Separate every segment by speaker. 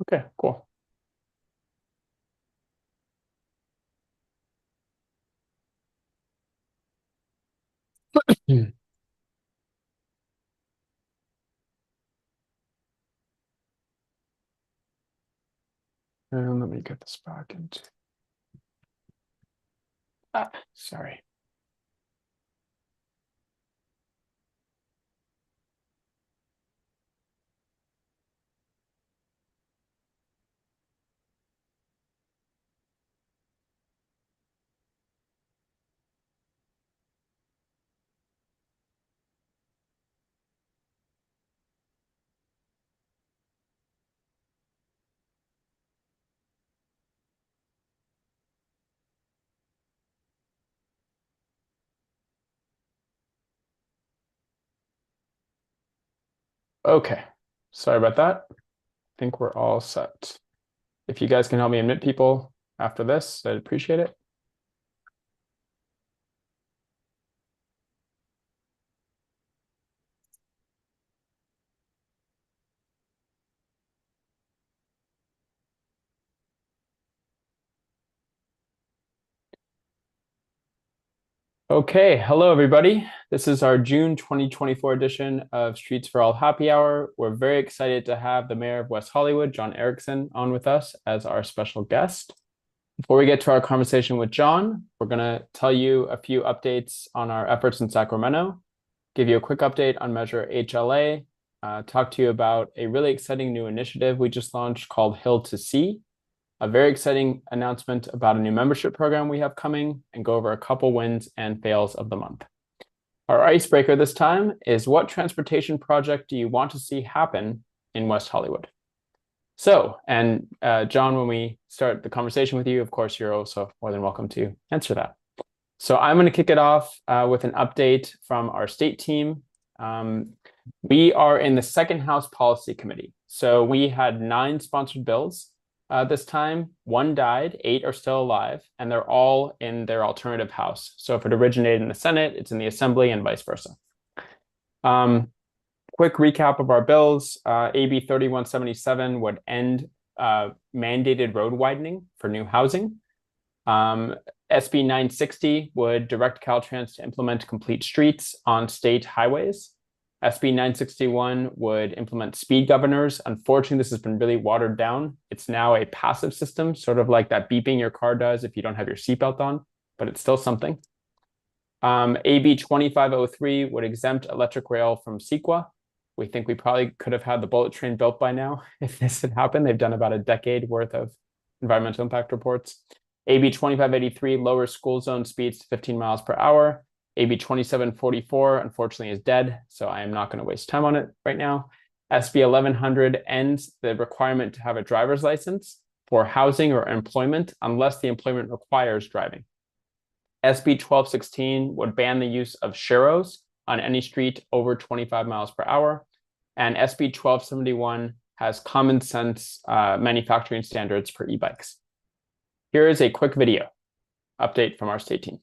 Speaker 1: Okay, cool. Hmm. And let me get this back into. Sorry. Okay, sorry about that. I think we're all set. If you guys can help me admit people after this, I'd appreciate it. Okay, hello everybody. This is our June 2024 edition of Streets for All Happy Hour. We're very excited to have the mayor of West Hollywood, John Erickson, on with us as our special guest. Before we get to our conversation with John, we're going to tell you a few updates on our efforts in Sacramento, give you a quick update on Measure HLA, talk to you about a really exciting new initiative we just launched called Hill to Sea, a very exciting announcement about a new membership program we have coming, and go over a couple wins and fails of the month. Our icebreaker this time is, what transportation project do you want to see happen in West Hollywood? So, and John, when we start the conversation with you, of course, you're also more than welcome to answer that. So I'm going to kick it off with an update from our state team. We are in the Second House Policy Committee. So we had 9 sponsored bills this time. 1 died, 8 are still alive, and they're all in their alternative house. So if it originated in the Senate, it's in the Assembly and vice versa. Quick recap of our bills. AB 3177 would end mandated road widening for new housing. SB 960 would direct Caltrans to implement complete streets on state highways. SB 961 would implement speed governors. Unfortunately, this has been really watered down. It's now a passive system, sort of like that beeping your car does if you don't have your seatbelt on, but it's still something. AB 2503 would exempt electric rail from CEQA. We think we probably could have had the bullet train built by now if this had happened. They've done about a decade worth of environmental impact reports. AB 2583 lowers school zone speeds to 15 miles per hour. AB 2744, unfortunately, is dead, so I am not going to waste time on it right now. SB 1100 ends the requirement to have a driver's license for housing or employment unless the employment requires driving. SB 1216 would ban the use of sharrows on any street over 25 miles per hour. And SB 1271 has common sense manufacturing standards for e-bikes. Here is a quick video update from our state team.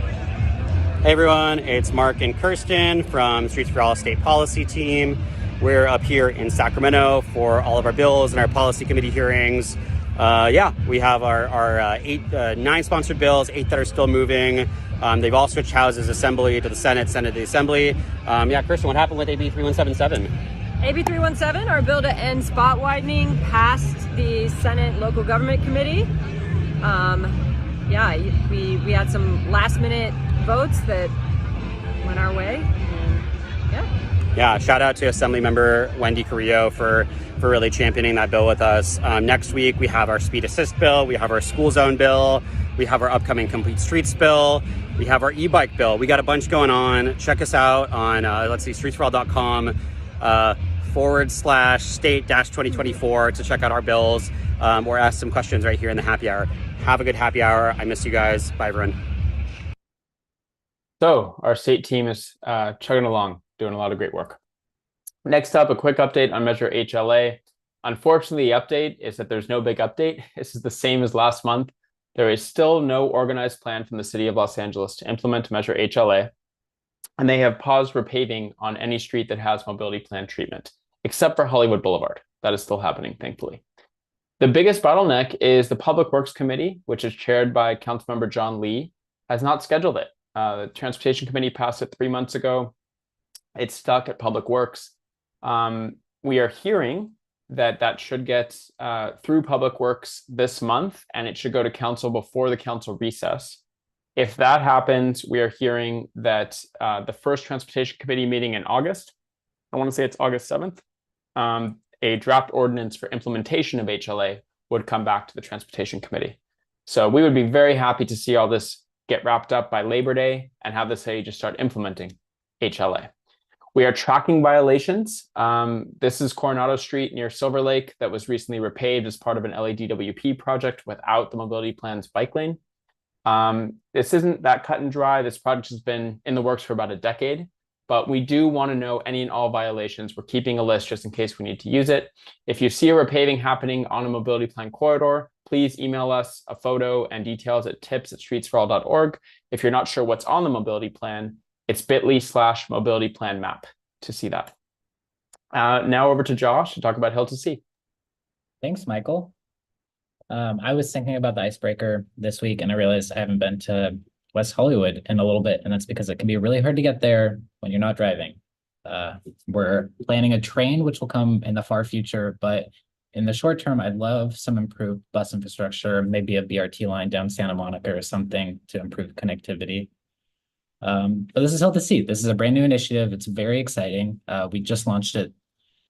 Speaker 2: Hey everyone, it's Mark and Kirsten from Streets for All State Policy Team. We're up here in Sacramento for all of our bills and our policy committee hearings. We have our 9 sponsored bills, 8 that are still moving. They've all switched houses, Assembly to the Senate, Senate to the Assembly. Kirsten, what happened with AB 3177?
Speaker 3: AB 317, our bill to end spot widening, passed the Senate Local Government Committee. We had some last minute votes that went our way.
Speaker 2: Shout out to Assembly Member Wendy Carrillo for really championing that bill with us. Next week, we have our speed assist bill, we have our school zone bill, we have our upcoming complete streets bill, we have our e-bike bill. We got a bunch going on. Check us out on, streetsforall.com /state-2024 to check out our bills or ask some questions right here in the happy hour. Have a good happy hour. I miss you guys. Bye, everyone.
Speaker 1: So our state team is chugging along, doing a lot of great work. Next up, a quick update on Measure HLA. Unfortunately, the update is that there's no big update. This is the same as last month. There is still no organized plan from the city of Los Angeles to implement Measure HLA, and they have paused repaving on any street that has mobility plan treatment. except for Hollywood Boulevard. That is still happening, thankfully. The biggest bottleneck is the Public Works Committee, which is chaired by Councilmember John Lee, has not scheduled it. The Transportation Committee passed it 3 months ago. It's stuck at Public Works. We are hearing that should get through Public Works this month, and it should go to council before the council recess. If that happens, we are hearing that the first Transportation Committee meeting in August, I want to say it's August 7th, a draft ordinance for implementation of HLA would come back to the Transportation Committee. So we would be very happy to see all this get wrapped up by Labor Day and have the city just start implementing HLA. We are tracking violations. This is Coronado Street near Silver Lake that was recently repaved as part of an LADWP project without the mobility plan's bike lane. This isn't that cut and dry. This project has been in the works for about a decade, but we do want to know any and all violations. We're keeping a list just in case we need to use it. If you see a repaving happening on a mobility plan corridor, please email us a photo and details at tips@streetsforall.org. If you're not sure what's on the mobility plan, it's bit.ly/mobility plan map to see that. Now over to Josh to talk about Hill to Sea.
Speaker 4: Thanks, Michael. I was thinking about the icebreaker this week, and I realized I haven't been to West Hollywood in a little bit, and that's because it can be really hard to get there when you're not driving. We're planning a train, which will come in the far future, but in the short term, I'd love some improved bus infrastructure, maybe a BRT line down Santa Monica or something to improve connectivity. But this is Hill to Sea. This is a brand new initiative. It's very exciting. We just launched it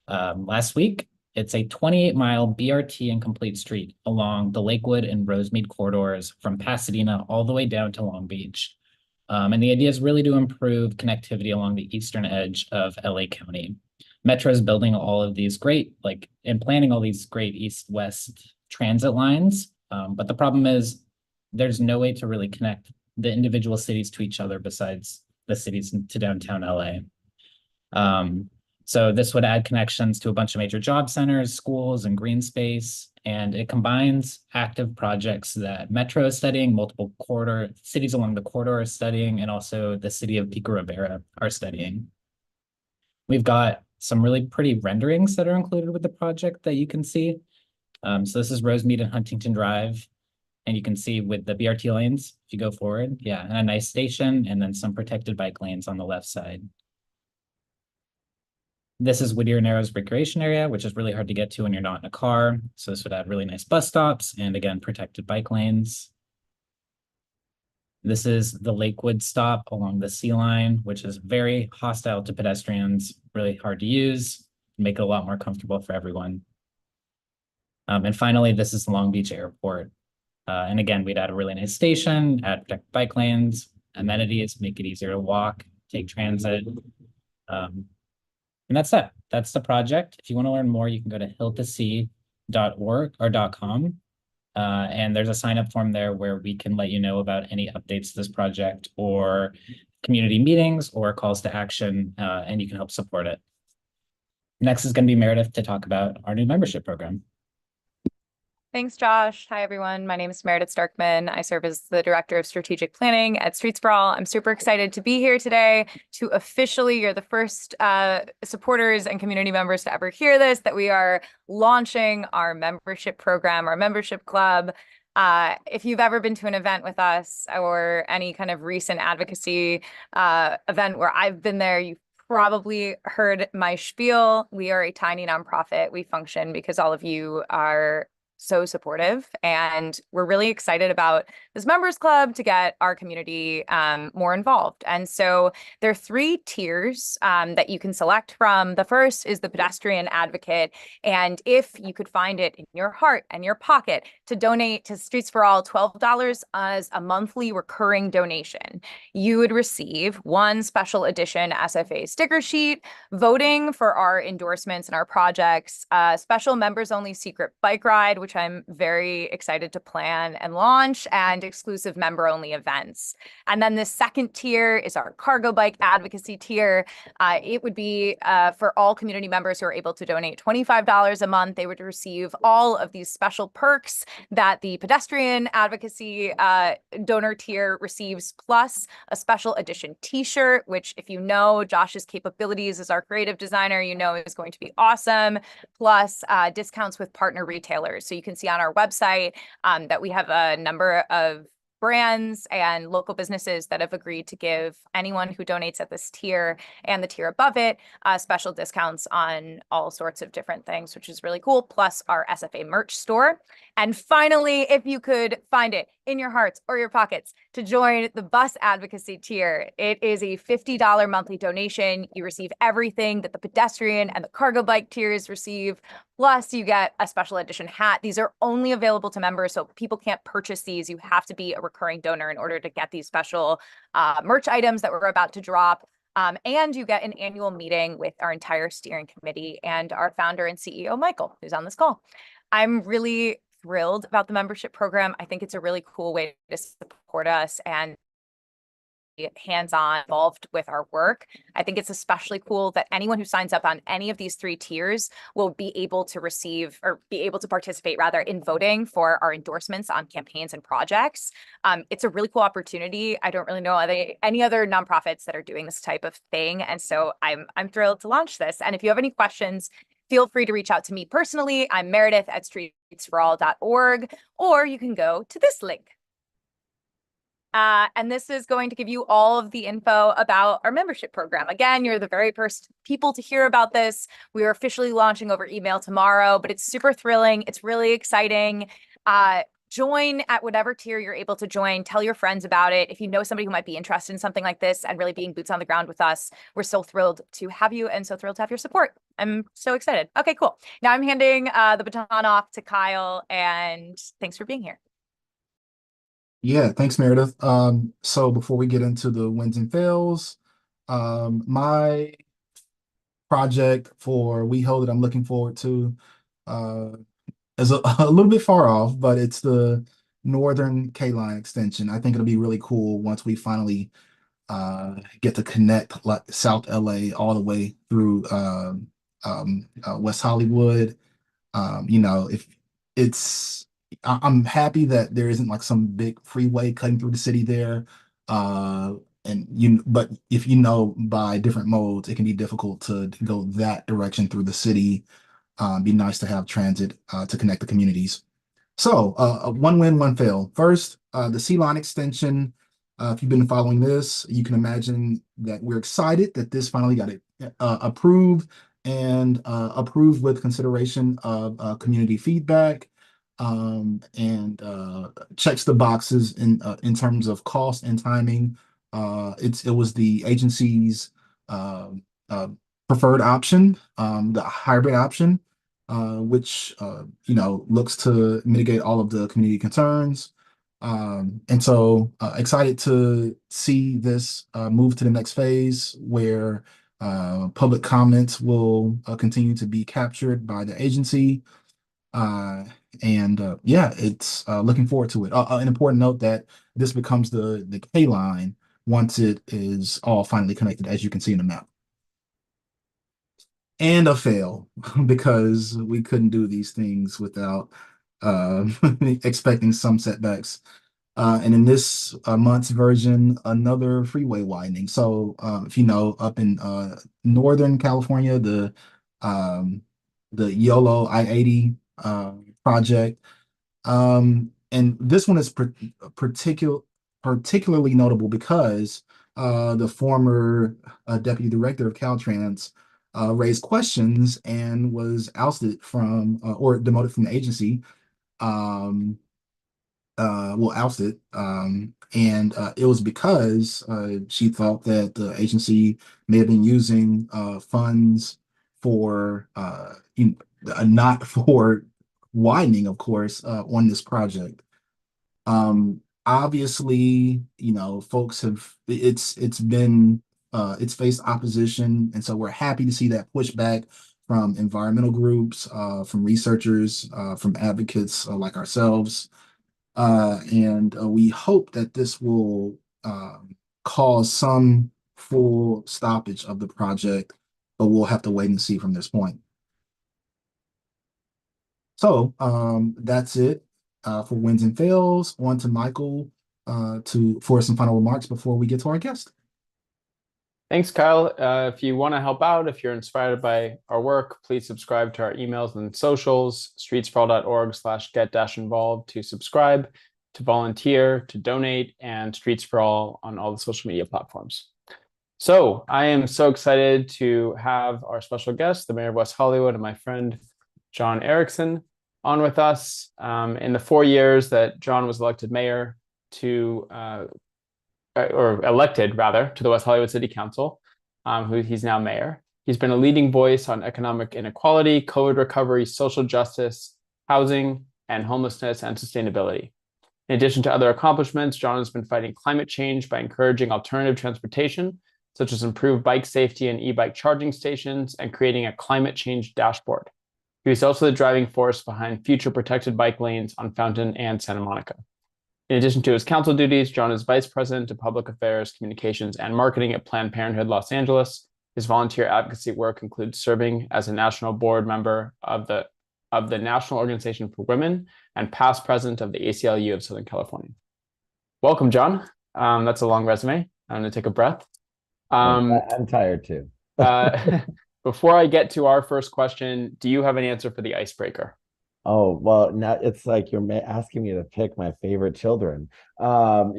Speaker 4: last week. It's a 28-mile BRT and complete street along the Lakewood and Rosemead corridors from Pasadena all the way down to Long Beach. And the idea is really to improve connectivity along the eastern edge of LA County. Metro is building all of these great, and planning all these great east-west transit lines. But the problem is there's no way to really connect the individual cities to each other besides the cities to downtown LA. So this would add connections to a bunch of major job centers, schools, and green space. And it combines active projects that Metro is studying, multiple cities along the corridor are studying, and also the city of Pico Rivera are studying. We've got some really pretty renderings that are included with the project that you can see. So this is Rosemead and Huntington Drive. And you can see with the BRT lanes, if you go forward, yeah, and a nice station, and then some protected bike lanes on the left side. This is Whittier Narrows Recreation Area, which is really hard to get to when you're not in a car. So this would add really nice bus stops and, again, protected bike lanes. This is the Lakewood stop along the Sea Line, which is very hostile to pedestrians, really hard to use, make it a lot more comfortable for everyone. And finally, this is Long Beach Airport. And again, we'd add a really nice station, add protected bike lanes, amenities, make it easier to walk, take transit. And that's it. That's the project. If you want to learn more, you can go to hilltosea.org or .com. And there's a sign-up form there where we can let you know about any updates to this project or community meetings or calls to action, and you can help support it. Next is going to be Meredith to talk about our new membership program.
Speaker 5: Thanks, Josh. Hi, everyone. My name is Meredith Starkman. I serve as the Director of Strategic Planning at Streets for All. I'm super excited to be here today to officially, you're the first supporters and community members to ever hear this, that we are launching our membership program, our membership club. If you've ever been to an event with us or any kind of recent advocacy event where I've been there, you've probably heard my spiel. We are a tiny nonprofit. We function because all of you are so supportive, and we're really excited about this members club to get our community more involved. And so there are 3 tiers that you can select from. The first is the pedestrian advocate, and if you could find it in your heart and your pocket to donate to Streets for All $12 as a monthly recurring donation, you would receive 1 special edition SFA sticker sheet, voting for our endorsements and our projects, a special members only secret bike ride, which I'm very excited to plan and launch, and exclusive member-only events. And then the second tier is our cargo bike advocacy tier. It would be for all community members who are able to donate $25 a month. They would receive all of these special perks that the pedestrian advocacy donor tier receives, plus a special edition t-shirt, which, if you know Josh's capabilities as our creative designer, you know is going to be awesome, plus discounts with partner retailers. So you can see on our website that we have a number of brands and local businesses that have agreed to give anyone who donates at this tier and the tier above it special discounts on all sorts of different things, which is really cool, plus our SFA merch store. And finally, if you could find it in your hearts or your pockets to join the bus advocacy tier, it is a $50 monthly donation. You receive everything that the pedestrian and the cargo bike tiers receive, plus you get a special edition hat. These are only available to members, so people can't purchase these. You have to be a recurring donor in order to get these special merch items that we're about to drop. And you get an annual meeting with our entire steering committee and our founder and CEO, Michael, who's on this call. I'm really thrilled about the membership program. I think it's a really cool way to support us and be hands-on involved with our work. I think it's especially cool that anyone who signs up on any of these 3 tiers will be able to receive, or be able to participate rather, in voting for our endorsements on campaigns and projects. It's a really cool opportunity. I don't really know any other nonprofits that are doing this type of thing. And so I'm thrilled to launch this. And if you have any questions, feel free to reach out to me personally. I'm Meredith at streetsforall.org, or you can go to this link. And this is going to give you all of the info about our membership program. Again, you're the very first people to hear about this. We are officially launching over email tomorrow, but it's super thrilling. It's really exciting. Join at whatever tier you're able to join. Tell your friends about it. If you know somebody who might be interested in something like this and really being boots on the ground with us, we're so thrilled to have you and so thrilled to have your support. I'm so excited. Okay, cool. Now I'm handing the baton off to Kyle, and thanks for being here.
Speaker 6: Yeah, thanks, Meredith. So before we get into the wins and fails, my project for WeHo that I'm looking forward to is a little bit far off, but it's the Northern K-Line extension. I think it'll be really cool once we finally get to connect South LA all the way through West Hollywood. You know, if it's I'm happy that there isn't like some big freeway cutting through the city there. But if you know, by different modes, it can be difficult to go that direction through the city. Be nice to have transit to connect the communities. So one win, one fail. First, the C-Line extension. If you've been following this, you can imagine that we're excited that this finally got approved and approved with consideration of community feedback. And checks the boxes in terms of cost and timing. It was the agency's preferred option, the hybrid option, which looks to mitigate all of the community concerns. And so excited to see this move to the next phase, where public comments will continue to be captured by the agency. Yeah, it's looking forward to it. An important note that this becomes the K line once it is all finally connected, as you can see in the map. And a fail, because we couldn't do these things without expecting some setbacks. And in this month's version, another freeway widening. So if you know, up in Northern California, the YOLO I-80 project. And this one is particularly notable because the former deputy director of Caltrans raised questions and was ousted from or demoted from the agency. Ousted. And it was because she thought that the agency may have been using funds for not for widening, of course, on this project. Obviously, folks have it's faced opposition, and so we're happy to see that pushback from environmental groups, from researchers, from advocates like ourselves. And we hope that this will cause some full stoppage of the project, but we'll have to wait and see from this point. So that's it for wins and fails. On to Michael for some final remarks before we get to our guest.
Speaker 1: Thanks, Kyle. If you want to help out, if you're inspired by our work, please subscribe to our emails and socials, streetsprawl.org/get-involved to subscribe, to volunteer, to donate, and Streets for All on all the social media platforms. So I am so excited to have our special guest, the mayor of West Hollywood, and my friend, John Erickson, on with us. In the 4 years that John was elected mayor or elected rather, to the West Hollywood City Council, who he's now mayor. He's been a leading voice on economic inequality, COVID recovery, social justice, housing, and homelessness and sustainability. In addition to other accomplishments, John has been fighting climate change by encouraging alternative transportation, such as improved bike safety and e-bike charging stations, and creating a climate change dashboard. He was also the driving force behind future protected bike lanes on Fountain and Santa Monica. In addition to his council duties, John is Vice President of Public Affairs, Communications, and Marketing at Planned Parenthood Los Angeles. His volunteer advocacy work includes serving as a national board member of the National Organization for Women and past president of the ACLU of Southern California. Welcome, John. That's a long resume. I'm going to take a breath.
Speaker 7: I'm tired too.
Speaker 1: Before I get to our first question, do you have an answer for the icebreaker?
Speaker 7: Oh, well, now it's like you're asking me to pick my favorite children. I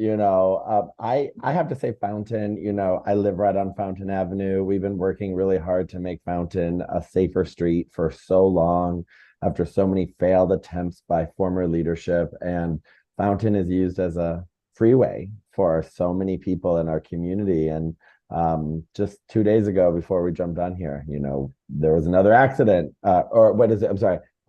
Speaker 7: have to say Fountain. I live right on Fountain Avenue. We've been working really hard to make Fountain a safer street for so long, after so many failed attempts by former leadership. And Fountain is used as a freeway for so many people in our community. And just 2 days ago, before we jumped on here, there was another accident,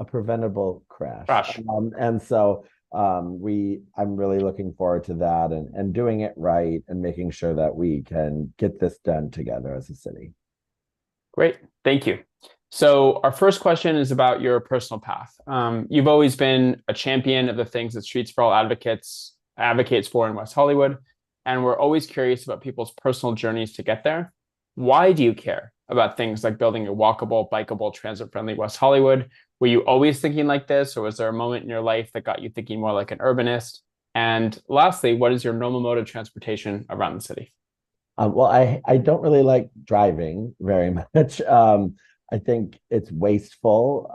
Speaker 7: a preventable crash. And so I'm really looking forward to that and doing it right and making sure that we can get this done together as a city.
Speaker 1: Great, thank you. So our first question is about your personal path. You've always been a champion of the things that Streets for All advocates for in West Hollywood, and we're always curious about people's personal journeys to get there. Why do you care about things like building a walkable, bikeable, transit-friendly West Hollywood? Were you always thinking like this, or was there a moment in your life that got you thinking more like an urbanist? And lastly, what is your normal mode of transportation around the city?
Speaker 7: Well, I don't really like driving very much. I think it's wasteful,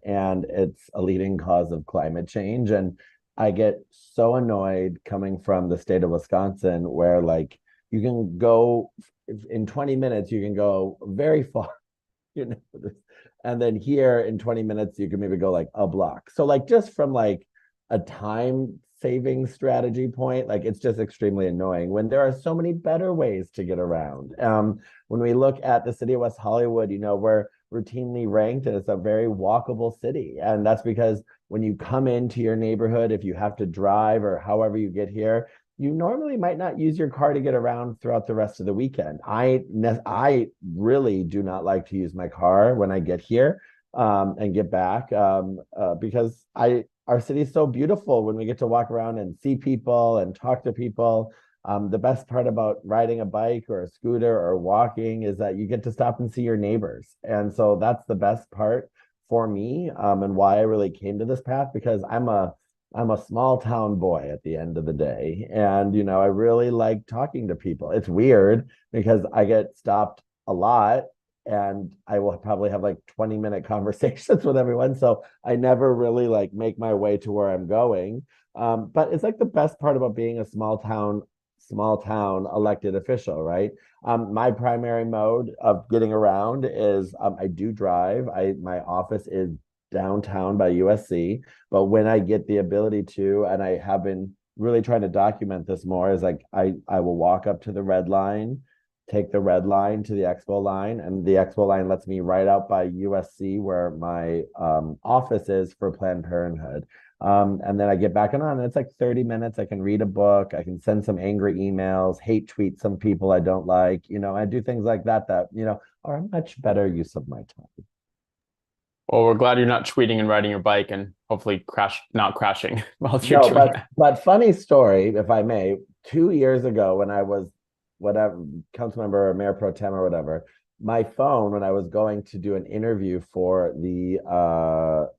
Speaker 7: and it's a leading cause of climate change. And I get so annoyed coming from the state of Wisconsin, where you can go in 20 minutes, you can go very far, and then here in 20 minutes, you can maybe go a block. So just from a time saving strategy point, it's just extremely annoying when there are so many better ways to get around. When we look at the city of West Hollywood, we're routinely ranked as a very walkable city. And that's because when you come into your neighborhood, if you have to drive or however you get here, you normally might not use your car to get around throughout the rest of the weekend. I really do not like to use my car when I get here and get back because our city is so beautiful when we get to walk around and see people and talk to people. The best part about riding a bike or a scooter or walking is that you get to stop and see your neighbors. And so that's the best part for me, and why I really came to this path, because I'm a small town boy at the end of the day. And, I really like talking to people. It's weird because I get stopped a lot and I will probably have 20-minute conversations with everyone. So I never really make my way to where I'm going. But it's the best part about being a small town elected official, right? My primary mode of getting around is I do drive. My office is downtown by USC, but when I get the ability to, and I have been really trying to document this more, is I will walk up to the red line, take the red line to the Expo line, and the Expo line lets me right out by USC where my office is for Planned Parenthood. And then I get back on, and it's 30 minutes. I can read a book. I can send some angry emails, hate tweet some people I don't like. I do things like that are a much better use of my time.
Speaker 1: Well, we're glad you're not tweeting and riding your bike and hopefully not crashing while you're
Speaker 7: No,
Speaker 1: doing that.
Speaker 7: but funny story, if I may, 2 years ago when I was whatever council member or mayor pro tem or whatever, my phone when I was going to do an interview for the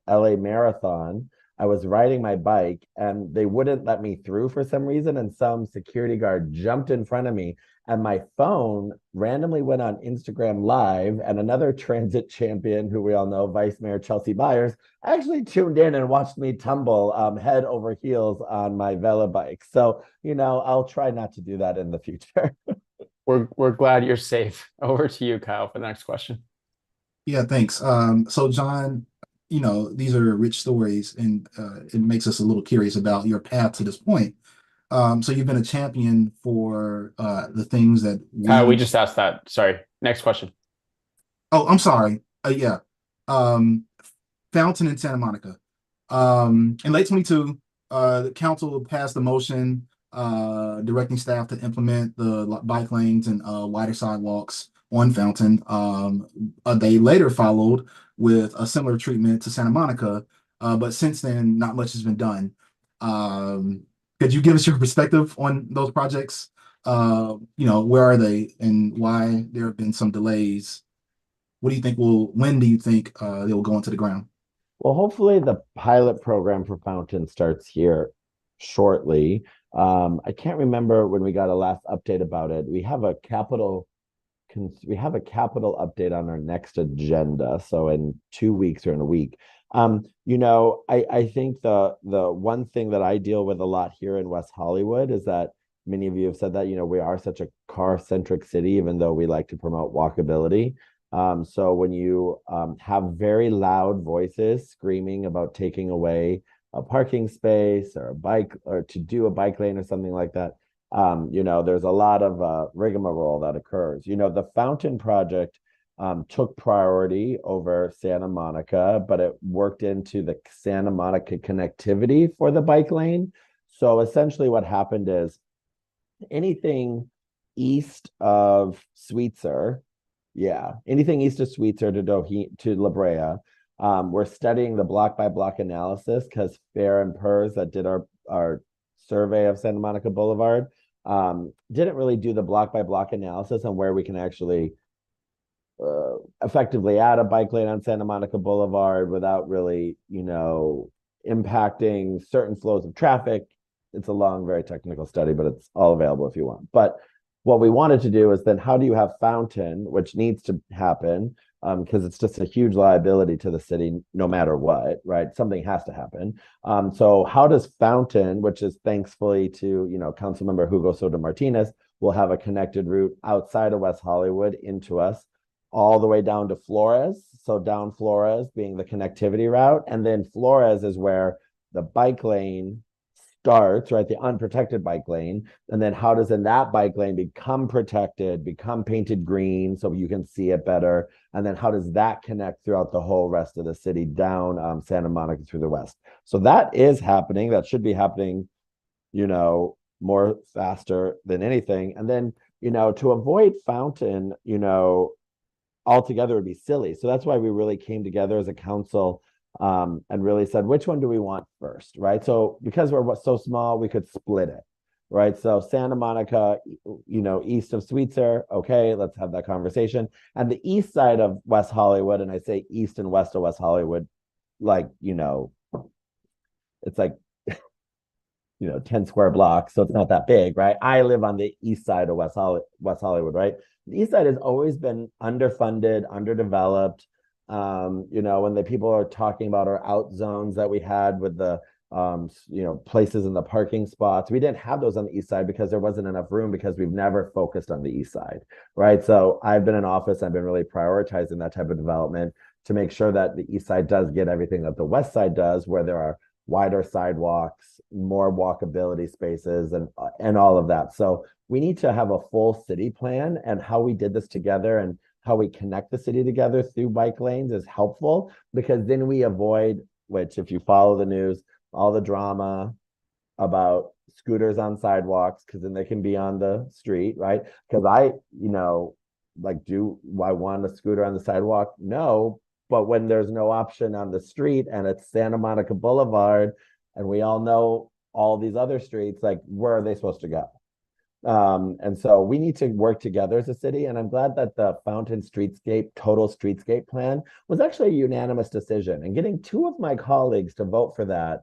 Speaker 7: LA Marathon, I was riding my bike and they wouldn't let me through for some reason, and some security guard jumped in front of me and my phone randomly went on Instagram Live, and another transit champion who we all know, Vice Mayor Chelsea Byers, actually tuned in and watched me tumble head over heels on my Vela bike. So, I'll try not to do that in the future.
Speaker 1: We're glad you're safe. Over to you, Kyle, for the next question.
Speaker 6: Yeah, thanks. So John, these are rich stories, and it makes us a little curious about your path to this point. So you've been a champion for the things that
Speaker 1: Kyle, we just asked that. Sorry. Next question.
Speaker 6: Oh, I'm sorry. Yeah. Fountain in Santa Monica. In late 22, the council passed a motion directing staff to implement the bike lanes and wider sidewalks on Fountain. They later followed with a similar treatment to Santa Monica, but since then, not much has been done. Could you give us your perspective on those projects? Where are they and why there have been some delays? What do you think when do you think they will go into the ground?
Speaker 7: Well, hopefully the pilot program for Fountain starts here shortly. I can't remember when we got a last update about it. We have a capital update on our next agenda. So in 2 weeks or in a week. I think the one thing that I deal with a lot here in West Hollywood is that many of you have said that, we are such a car-centric city, even though we like to promote walkability. So when you have very loud voices screaming about taking away a parking space or a bike, or to do a bike lane or something like that, there's a lot of rigmarole that occurs. The Fountain project took priority over Santa Monica, but it worked into the Santa Monica connectivity for the bike lane. So essentially what happened is anything east of Sweetser, to La Brea, we're studying the block by block analysis because Fair and Pers that did our survey of Santa Monica Boulevard didn't really do the block by block analysis on where we can actually effectively add a bike lane on Santa Monica Boulevard without really, impacting certain flows of traffic. It's a long, very technical study, but it's all available if you want. But what we wanted to do is then how do you have Fountain, which needs to happen because it's just a huge liability to the city no matter what, right? Something has to happen. So how does Fountain, which is thankfully to, Councilmember Hugo Soto Martinez, will have a connected route outside of West Hollywood into us, all the way down to Flores. So down Flores being the connectivity route. And then Flores is where the bike lane starts, right? The unprotected bike lane. And then how does then that bike lane become protected, become painted green so you can see it better? And then how does that connect throughout the whole rest of the city down Santa Monica through the west? So that is happening. That should be happening, more faster than anything. And then, to avoid Fountain, altogether would be silly. So that's why we really came together as a council and really said, which one do we want first, right? So because we're so small, we could split it, right? So Santa Monica, east of Sweetser, okay, let's have that conversation. And the east side of West Hollywood, and I say east and west of West Hollywood, like, it's like, 10 square blocks, so it's not that big, right? I live on the east side of West Hollywood, right? The east side has always been underfunded, underdeveloped. When the people are talking about our out zones that we had with the places in the parking spots, we didn't have those on the east side because there wasn't enough room because we've never focused on the east side, right? So I've been in office, I've been really prioritizing that type of development to make sure that the east side does get everything that the west side does, where there are wider sidewalks, more walkability spaces, and all of that. So we need to have a full city plan, and how we did this together and how we connect the city together through bike lanes is helpful, because then we avoid, which if you follow the news, all the drama about scooters on sidewalks, because then they can be on the street, right? Because do I want a scooter on the sidewalk? No, but when there's no option on the street and it's Santa Monica Boulevard, and we all know all these other streets, like where are they supposed to go? And so we need to work together as a city. And I'm glad that the Fountain Streetscape Total Streetscape Plan was actually a unanimous decision. And getting two of my colleagues to vote for that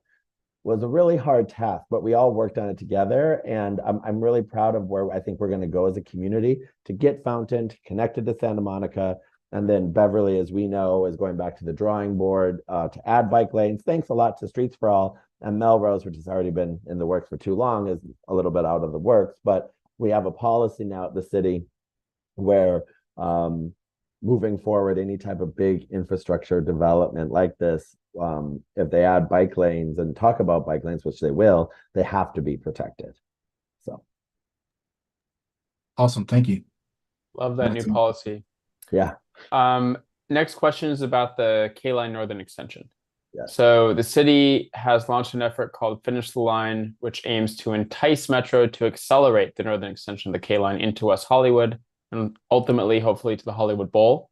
Speaker 7: was a really hard task, but we all worked on it together. And I'm really proud of where I think we're going to go as a community to get Fountain connected to Santa Monica. And then Beverly, as we know, is going back to the drawing board to add bike lanes. Thanks a lot to Streets for All. And Melrose, which has already been in the works for too long, is a little bit out of the works. But we have a policy now at the city where moving forward, any type of big infrastructure development like this, if they add bike lanes and talk about bike lanes, which they will, they have to be protected. So
Speaker 6: Awesome. Thank you.
Speaker 1: Love that new
Speaker 6: Awesome.
Speaker 1: policy.
Speaker 7: yeah.
Speaker 1: Next question is about the K-Line Northern Extension.
Speaker 7: Yes.
Speaker 1: So the city has launched an effort called Finish the Line, which aims to entice Metro to accelerate the Northern Extension of the K-Line into West Hollywood and ultimately, hopefully, to the Hollywood Bowl.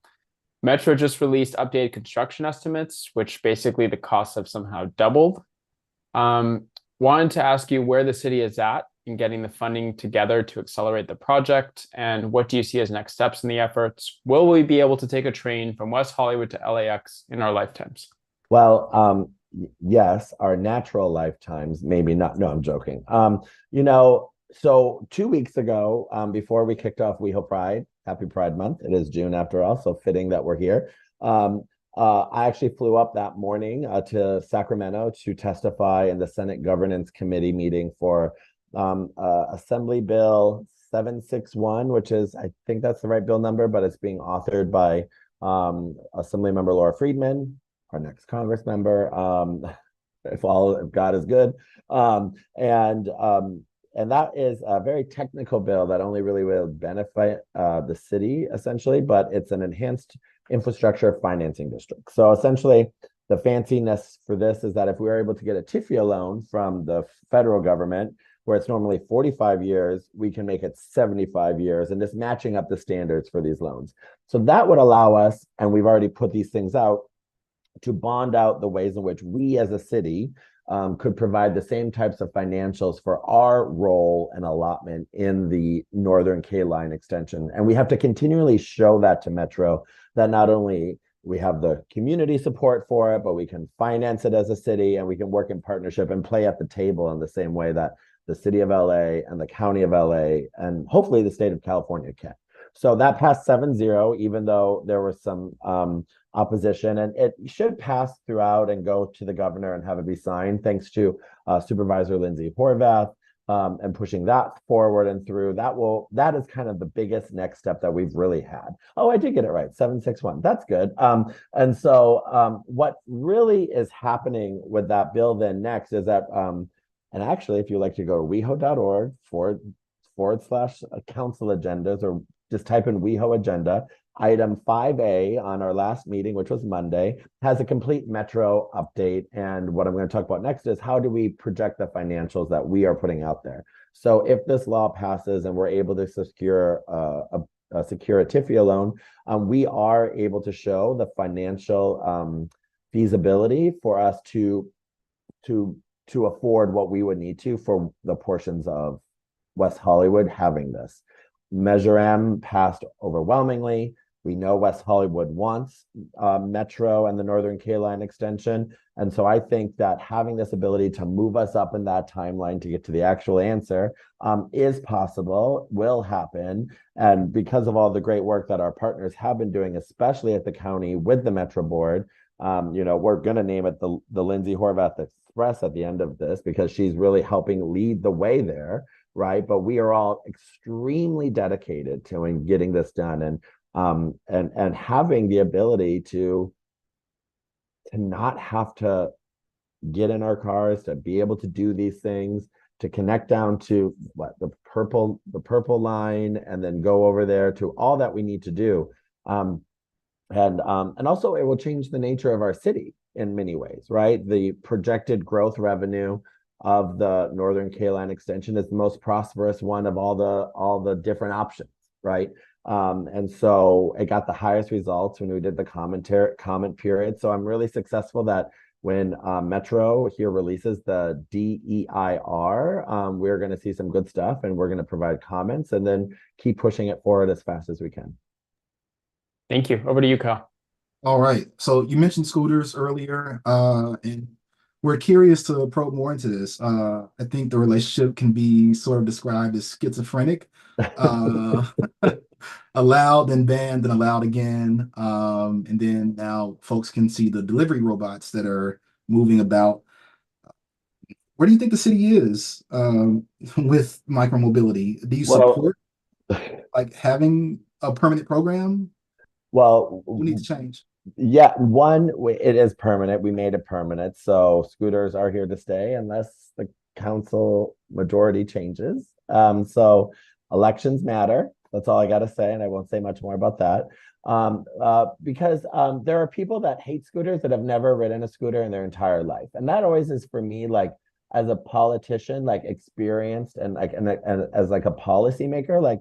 Speaker 1: Metro just released updated construction estimates, which basically the costs have somehow doubled. Wanted to ask you where the city is at in getting the funding together to accelerate the project, and what do you see as next steps in the efforts? Will we be able to take a train from West Hollywood to LAX in our lifetimes?
Speaker 7: Well, yes, our natural lifetimes, maybe not. No, I'm joking. So 2 weeks ago, before we kicked off WeHo Pride, happy Pride Month. It is June after all, so fitting that we're here. I actually flew up that morning to Sacramento to testify in the Senate Governance Committee meeting for Assembly Bill 761, which is, I think that's the right bill number, but it's being authored by Assemblymember Laura Friedman, our next Congress member, if God is good. And that is a very technical bill that only really will benefit the city, essentially, but it's an enhanced infrastructure financing district. So essentially, the fanciness for this is that if we were able to get a TIFIA loan from the federal government, where it's normally 45 years, we can make it 75 years, and just matching up the standards for these loans. So that would allow us, and we've already put these things out, to bond out the ways in which we as a city could provide the same types of financials for our role and allotment in the Northern K-Line extension. And we have to continually show that to Metro, that not only we have the community support for it, but we can finance it as a city, and we can work in partnership and play at the table in the same way that the city of LA and the county of LA and hopefully the state of California can. So that passed 7-0, even though there was some opposition, and it should pass throughout and go to the governor and have it be signed, thanks to Supervisor Lindsay Horvath and pushing that forward and through. That is kind of the biggest next step that we've really had. Oh, I did get it right, 761. That's good. And so what really is happening with that bill then next is that, and actually, if you like to go to weho.org /council agendas, or just type in WeHo agenda, item 5A on our last meeting, which was Monday, has a complete Metro update. And what I'm going to talk about next is how do we project the financials that we are putting out there. So if this law passes and we're able to secure a TIFIA loan, we are able to show the financial feasibility for us to afford what we would need to for the portions of West Hollywood having this. Measure M passed overwhelmingly. We know West Hollywood wants Metro and the Northern K-Line extension. And so I think that having this ability to move us up in that timeline to get to the actual answer is possible, will happen. And because of all the great work that our partners have been doing, especially at the county with the Metro Board, we're going to name it the Lindsay Horvath Express at the end of this, because she's really helping lead the way there. Right. But we are all extremely dedicated to getting this done, and having the ability to not have to get in our cars, to be able to do these things, to connect down to the purple line, and then go over there to all that we need to do. And also it will change the nature of our city in many ways, right? The projected growth revenue of the Northern K-Line extension is the most prosperous one of all the different options, right? And so it got the highest results when we did the comment period. So I'm really successful that when Metro here releases the DEIR, we're going to see some good stuff, and we're going to provide comments and then keep pushing it forward as fast as we can.
Speaker 1: Thank you. Over to you, Kyle.
Speaker 6: All right. So you mentioned scooters earlier, and we're curious to probe more into this. I think the relationship can be sort of described as schizophrenic. Allowed, then banned, then allowed again. And then now folks can see the delivery robots that are moving about. Where do you think the city is with micromobility? Do you support like having a permanent program?
Speaker 7: Well,
Speaker 6: What needs to change?
Speaker 7: yeah, one, it is permanent. We made it permanent. So scooters are here to stay unless the council majority changes. So elections matter. That's all I got to say. And I won't say much more about that. Because there are people that hate scooters that have never ridden a scooter in their entire life. And that always is for me, like as a politician, like experienced and like, and as like a policymaker, like,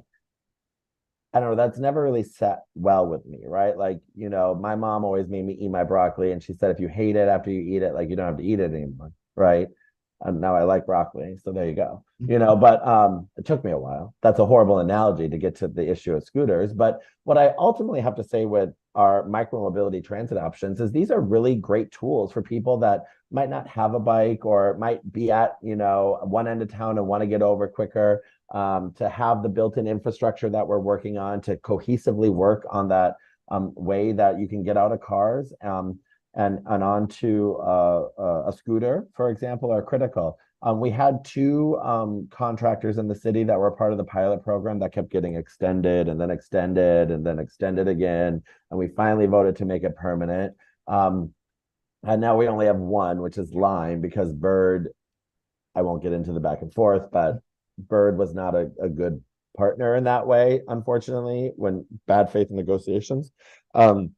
Speaker 7: I don't know, that's never really set well with me, right? Like, you know, my mom always made me eat my broccoli, and she said, if you hate it after you eat it, like you don't have to eat it anymore, right? And now I like broccoli, so there you go. You know, but it took me a while. That's a horrible analogy to get to the issue of scooters. But what I ultimately have to say with our micromobility transit options is these are really great tools for people that might not have a bike or might be at, you know, one end of town and want to get over quicker. To have the built-in infrastructure that we're working on to cohesively work on that way that you can get out of cars and onto a scooter, for example, are critical. We had two contractors in the city that were part of the pilot program that kept getting extended and then extended and then extended again. And we finally voted to make it permanent. And now we only have one, which is Lime, because Bird, I won't get into the back and forth, but Bird was not a good partner in that way, unfortunately, when bad faith negotiations. And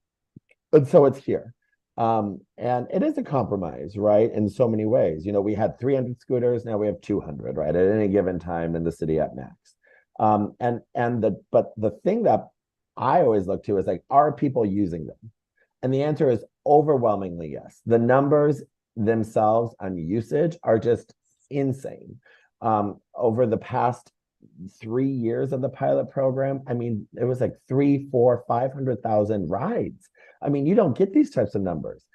Speaker 7: so it's here. And it is a compromise, right? In so many ways. You know, we had 300 scooters, now we have 200, right? At any given time in the city at max. But the thing that I always look to is like, are people using them? And the answer is overwhelmingly yes. The numbers themselves on usage are just insane. Over the past 3 years of the pilot program, I mean, it was like 300,000, 400,000, 500,000 rides. I mean, you don't get these types of numbers.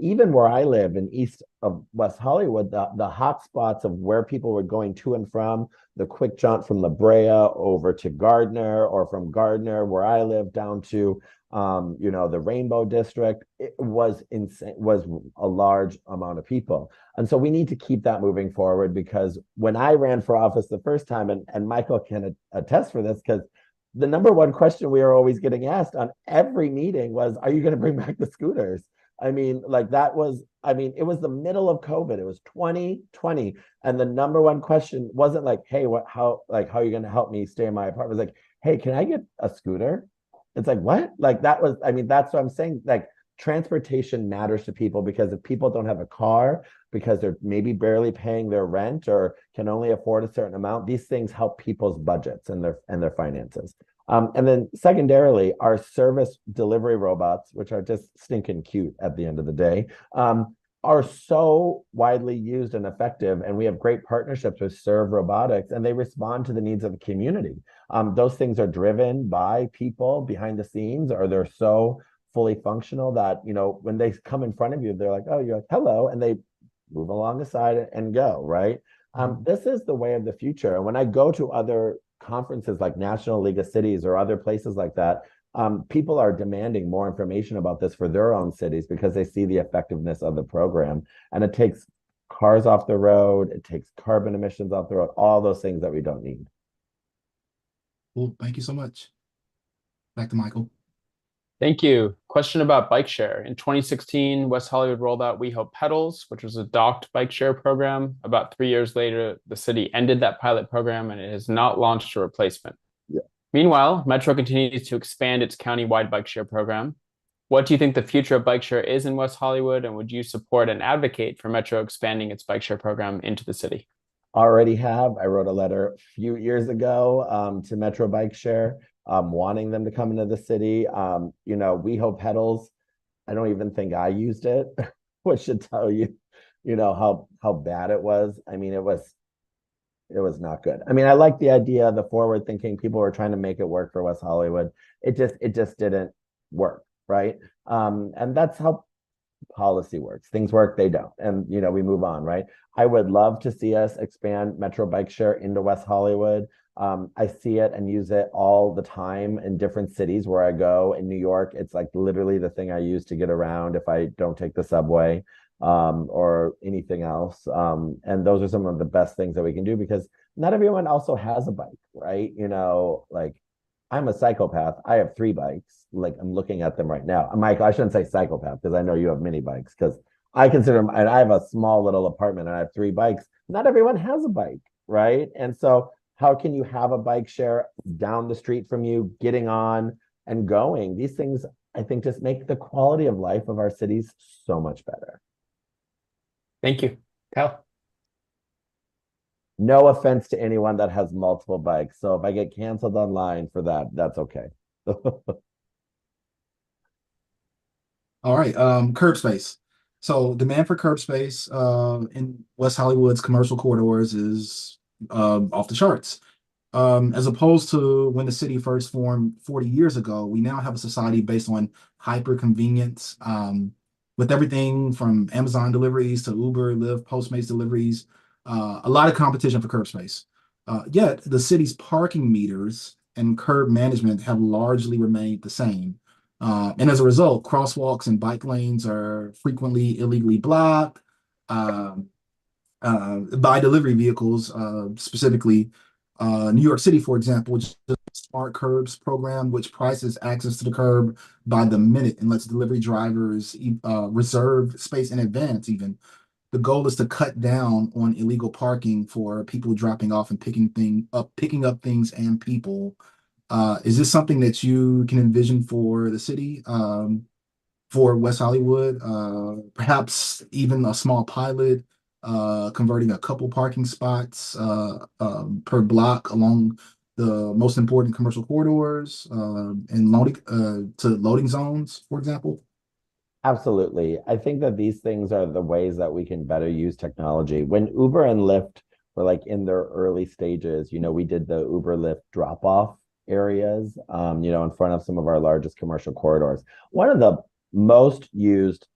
Speaker 7: Even where I live in east of West Hollywood, the hot spots of where people were going to and from, the quick jaunt from La Brea over to Gardner, or from Gardner, where I live, down to you know, the Rainbow District, it was insane, was a large amount of people. And so we need to keep that moving forward, because when I ran for office the first time, and Michael can attest for this, because the number one question we are always getting asked on every meeting was, are you going to bring back the scooters? I mean, like that was, I mean, it was the middle of COVID. It was 2020. And the number one question wasn't like, hey, how are you going to help me stay in my apartment? It was like, hey, can I get a scooter? It's like, what? Like that was, I mean, that's what I'm saying. Like transportation matters to people, because if people don't have a car because they're maybe barely paying their rent or can only afford a certain amount, these things help people's budgets and their finances. And then secondarily, our service delivery robots, which are just stinking cute at the end of the day, are so widely used and effective. And we have great partnerships with Serve Robotics, and they respond to the needs of the community. Those things are driven by people behind the scenes, or they're so fully functional that, you know, when they come in front of you, they're like, oh, you're like, hello, and they move along the side and go, right? This is the way of the future. And when I go to other conferences like National League of Cities or other places like that, people are demanding more information about this for their own cities, because they see the effectiveness of the program. And it takes cars off the road, it takes carbon emissions off the road, all those things that we don't need.
Speaker 6: Well, thank you so much. Back to Michael.
Speaker 1: Thank you. Question about bike share. In 2016, West Hollywood rolled out We Hope Pedals, which was a docked bike share program. About 3 years later, the city ended that pilot program, and it has not launched a replacement.
Speaker 7: Yeah.
Speaker 1: Meanwhile, Metro continues to expand its countywide bike share program. What do you think the future of bike share is in West Hollywood, and would you support and advocate for Metro expanding its bike share program into the city?
Speaker 7: Already have. I wrote a letter a few years ago to Metro Bike Share. wanting them to come into the city. You know, WeHo pedals, I don't even think I used it, which should tell you, you know, how bad it was. I mean, it was not good. I mean, I like the idea, the forward thinking, people were trying to make it work for West Hollywood. It just didn't work, right? And that's how policy works. Things work, they don't. And you know, we move on, right? I would love to see us expand Metro Bike Share into West Hollywood. I see it and use it all the time in different cities where I go. In New York, it's like literally the thing I use to get around if I don't take the subway or anything else. And those are some of the best things that we can do because not everyone also has a bike, right? You know, like I'm a psychopath. I have 3 bikes. Like I'm looking at them right now. Michael, I shouldn't say psychopath because I know you have mini bikes because I consider and I have a small little apartment and I have 3 bikes. Not everyone has a bike, right? And so how can you have a bike share down the street from you, getting on and going? These things, I think, just make the quality of life of our cities so much better.
Speaker 1: Thank you. Kyle?
Speaker 7: No offense to anyone that has multiple bikes. So if I get canceled online for that, that's okay.
Speaker 6: All right, curb space. So demand for curb space in West Hollywood's commercial corridors is off the charts. As opposed to when the city first formed 40 years ago, we now have a society based on hyper convenience, with everything from Amazon deliveries to Uber, Lyft, Postmates deliveries, a lot of competition for curb space. Yet the city's parking meters and curb management have largely remained the same. And as a result, crosswalks and bike lanes are frequently illegally blocked by delivery vehicles, specifically New York City, for example, which is the Smart Curbs program, which prices access to the curb by the minute and lets delivery drivers reserve space in advance even. The goal is to cut down on illegal parking for people dropping off and picking up things and people. Is this something that you can envision for the city, for West Hollywood? Perhaps even a small pilot, converting a couple parking spots per block along the most important commercial corridors and loading to loading zones, for example?
Speaker 7: Absolutely. I think that these things are the ways that we can better use technology. When Uber and Lyft were like in their early stages, you know, we did the Uber Lyft drop off areas, you know, in front of some of our largest commercial corridors. One of the most used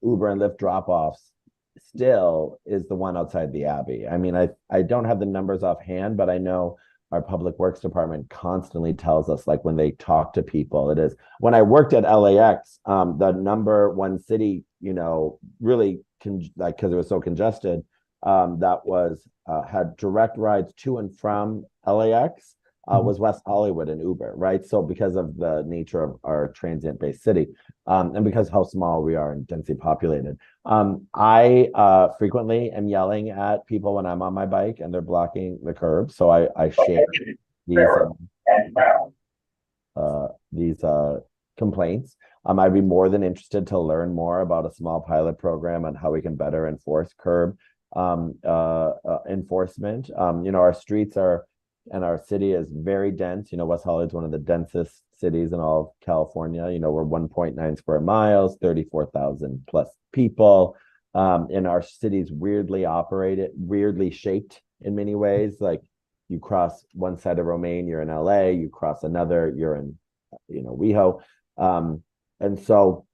Speaker 7: Uber and Lyft drop offs still is the one outside the Abbey. I mean, I don't have the numbers offhand, but I know our public works department constantly tells us, like when they talk to people, it is. When I worked at LAX, the number one city, you know, really like because it was so congested, that was had direct rides to and from LAX was West Hollywood and Uber, right? So because of the nature of our transient-based city, and because how small we are and densely populated, I frequently am yelling at people when I'm on my bike and they're blocking the curb. So I share these complaints. I'd be more than interested to learn more about a small pilot program on how we can better enforce curb enforcement. You know, our streets are and our city is very dense. You know, West Hollywood is one of the densest cities in all of California. You know, we're 1.9 square miles, 34,000 plus people. And our city's weirdly shaped in many ways. Like you cross one side of Romaine, you're in LA, you cross another, you're in, you know, WeHo. And so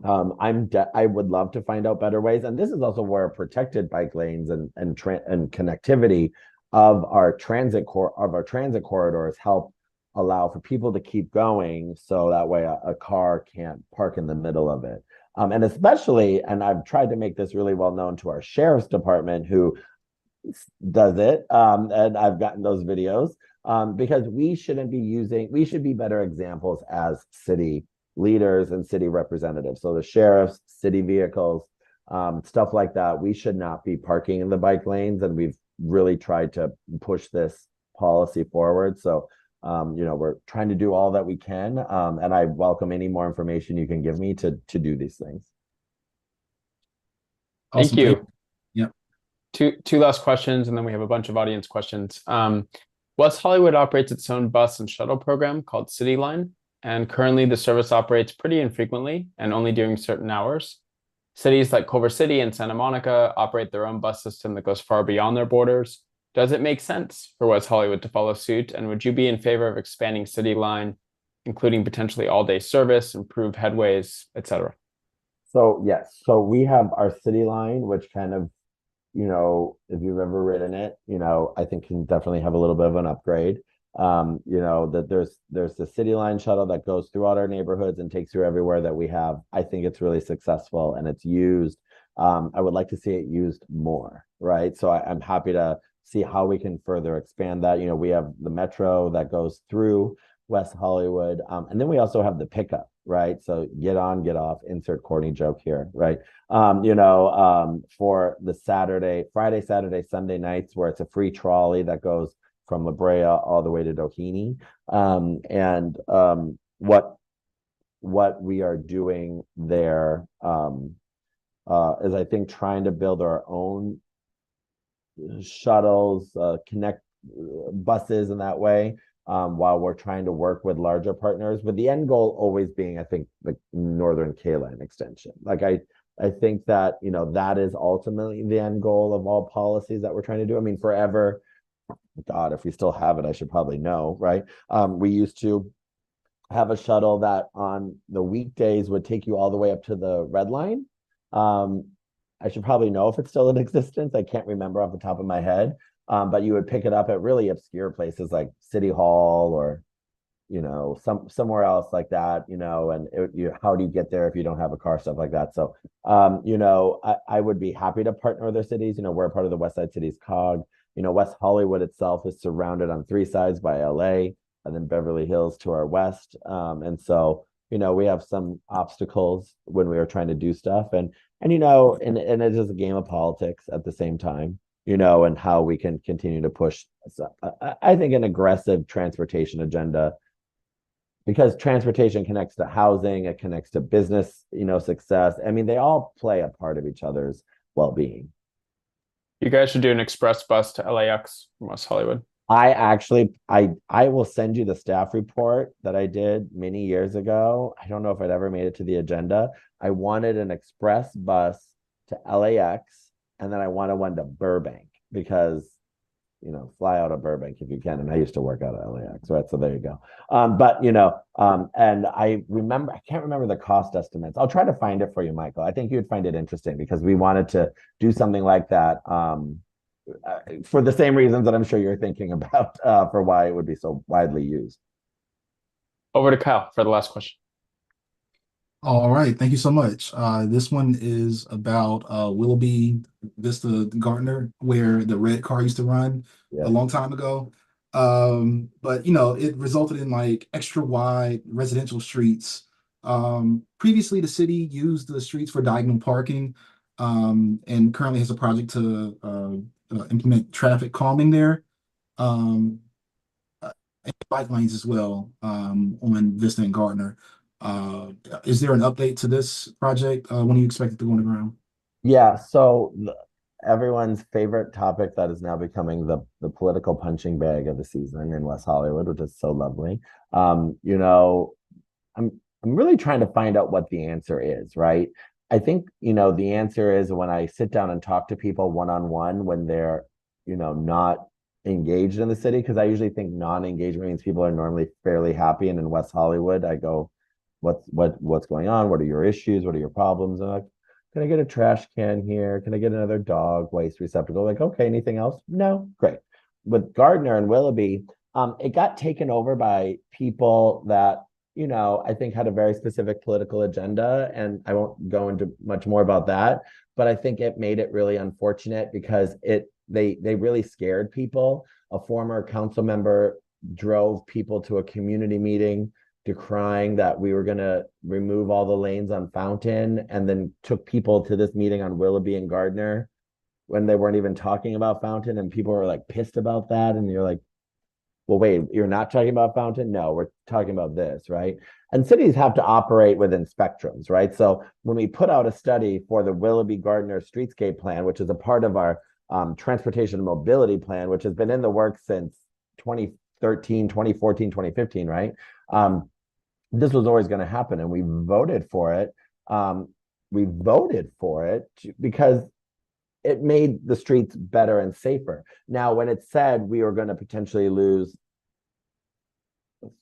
Speaker 7: I would love to find out better ways. And this is also where protected bike lanes and connectivity of our transit corridors help allow for people to keep going, so that way a car can't park in the middle of it. And especially, and I've tried to make this really well known to our sheriff's department, who does it, and I've gotten those videos, because we should be better examples as city leaders and city representatives. So the sheriffs, city vehicles, stuff like that, we should not be parking in the bike lanes, and we've really tried to push this policy forward. So, you know, we're trying to do all that we can, and I welcome any more information you can give me to do these things.
Speaker 1: Thank
Speaker 6: Awesome.
Speaker 1: you.
Speaker 6: Yep.
Speaker 1: Two last questions, and then we have a bunch of audience questions. West Hollywood operates its own bus and shuttle program called City Line, and currently the service operates pretty infrequently and only during certain hours. Cities like Culver City and Santa Monica operate their own bus system that goes far beyond their borders. Does it make sense for West Hollywood to follow suit? And would you be in favor of expanding City Line, including potentially all-day service, improved headways, etc.?
Speaker 7: So yes, so we have our City Line, which kind of, if you've ever ridden it, I think can definitely have a little bit of an upgrade. That there's the City Line shuttle that goes throughout our neighborhoods and takes you everywhere that we have. I think it's really successful and it's used. I would like to see it used more, right? So I'm happy to see how we can further expand that. We have the Metro that goes through West Hollywood, and then we also have the pickup, right? So get on, get off, insert corny joke here, right? For the Friday, Saturday, Sunday nights where it's a free trolley that goes from La Brea all the way to Doheny. What we are doing there is I think trying to build our own shuttles, connect buses in that way, while we're trying to work with larger partners, with the end goal always being, I think, the Northern K-Line extension. Like I think that, that is ultimately the end goal of all policies that we're trying to do. I mean, forever, God, if we still have it, I should probably know, right? We used to have a shuttle that on the weekdays would take you all the way up to the Red Line. I should probably know if it's still in existence. I can't remember off the top of my head. But you would pick it up at really obscure places like City Hall or, somewhere else like that, and how do you get there if you don't have a car, stuff like that. So, I would be happy to partner with other cities. We're a part of the West Side Cities COG. West Hollywood itself is surrounded on 3 sides by LA and then Beverly Hills to our west. And so, we have some obstacles when we are trying to do stuff and it is a game of politics at the same time, and how we can continue to push, I think, an aggressive transportation agenda, because transportation connects to housing, it connects to business, success. I mean, they all play a part of each other's well-being.
Speaker 1: You guys should do an express bus to LAX from West Hollywood.
Speaker 7: I will send you the staff report that I did many years ago. I don't know if it ever made it to the agenda. I wanted an express bus to LAX, and then I wanted one to Burbank because, fly out of Burbank if you can. And I used to work out of LAX, right? So there you go. And I can't remember the cost estimates. I'll try to find it for you, Michael. I think you'd find it interesting because we wanted to do something like that. For the same reasons that I'm sure you're thinking about, for why it would be so widely used.
Speaker 1: Over to Kyle for the last question.
Speaker 6: All right, thank you so much. This one is about Willoughby Vista Gardner, where the red car used to run a long time ago. But it resulted in like extra wide residential streets. Previously, the city used the streets for diagonal parking, and currently has a project to implement traffic calming there, and bike lanes as well, on Vista and Gardner. Is there an update to this project? When do you expect it to go on the ground?
Speaker 7: Yeah, so everyone's favorite topic that is now becoming the political punching bag of the season in West Hollywood, which is so lovely. I'm really trying to find out what the answer is, right? I think, the answer is when I sit down and talk to people one-on-one when they're, not engaged in the city, because I usually think non-engagement means people are normally fairly happy. And in West Hollywood, I go, what's going on? What are your issues? What are your problems? And I'm like, can I get a trash can here? Can I get another dog waste receptacle? Like, okay, anything else? No, great. With Gardner and Willoughby, it got taken over by people that, I think had a very specific political agenda, and I won't go into much more about that, but I think it made it really unfortunate because they really scared people. A former council member drove people to a community meeting decrying that we were going to remove all the lanes on Fountain, and then took people to this meeting on Willoughby and Gardner when they weren't even talking about Fountain, and people were like pissed about that. And you're like, well, wait, you're not talking about Fountain? No, we're talking about this, right? And cities have to operate within spectrums, right? So when we put out a study for the Willoughby Gardner Streetscape Plan, which is a part of our transportation and mobility plan, which has been in the works since 2013, 2014, 2015, right? This was always going to happen, and we voted for it. Because it made the streets better and safer. Now, when it said we were going to potentially lose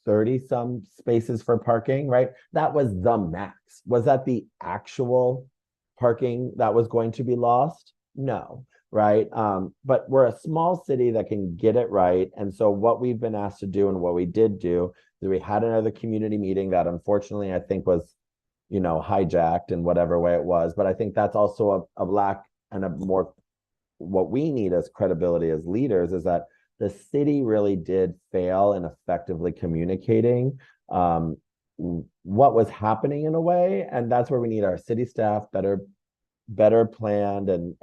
Speaker 7: 30 some spaces for parking, right? That was the max. Was that the actual parking that was going to be lost? No, right? But we're a small city that can get it right. And so what we've been asked to do and what we did do is we had another community meeting that unfortunately I think was, hijacked in whatever way it was. But I think that's also a lack and a more, what we need as credibility as leaders is that the city really did fail in effectively communicating what was happening in a way. And that's where we need our city staff better planned and